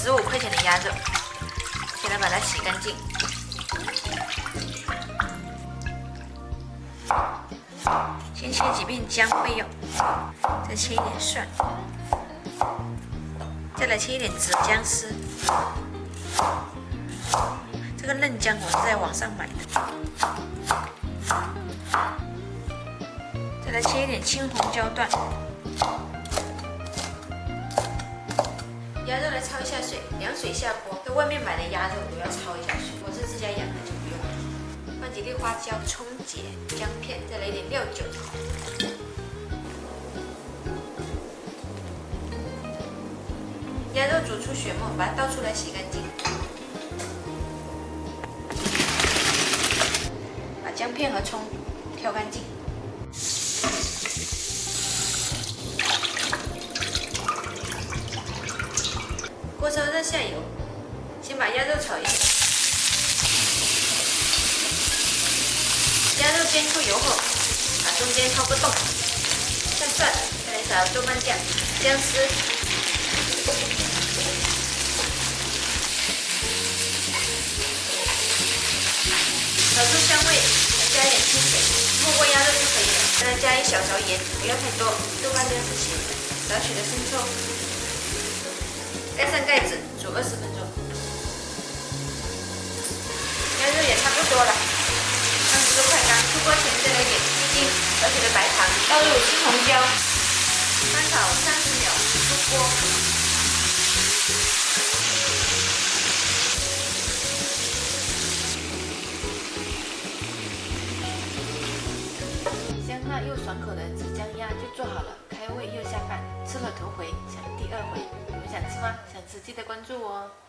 15块钱的鸭肉，先来把它洗干净。先切几片姜备用，再切一点蒜，再来切一点紫姜丝。这个嫩姜我是在网上买的。再来切一点青红椒段。鸭肉来焯一下水，凉水下锅。在外面买的鸭肉都要焯一下水，我是自家养的就不用了。放几粒花椒、葱节、姜片，再来一点料酒。鸭肉煮出血沫，把它倒出来洗干净。把姜片和葱挑干净。锅烧热下油，先把鸭肉炒一下。鸭肉煎出油后，把中间掏个洞，下蒜，再来勺豆瓣酱、姜丝，炒出香味，再加一点清水，没过鸭肉就可以了。再来加一小勺盐，不要太多。豆瓣酱是咸的，少许的生抽。盖上盖子，煮20分钟。鸭肉也差不多了，汤汁都快干。出锅前再来点鸡精，少许的白糖，倒入青红椒，翻炒30秒，出锅。香辣又爽口的紫姜鸭就做好了，开胃又下饭，吃了头回，想第2回。你们想吃吗？想吃记得关注我哦。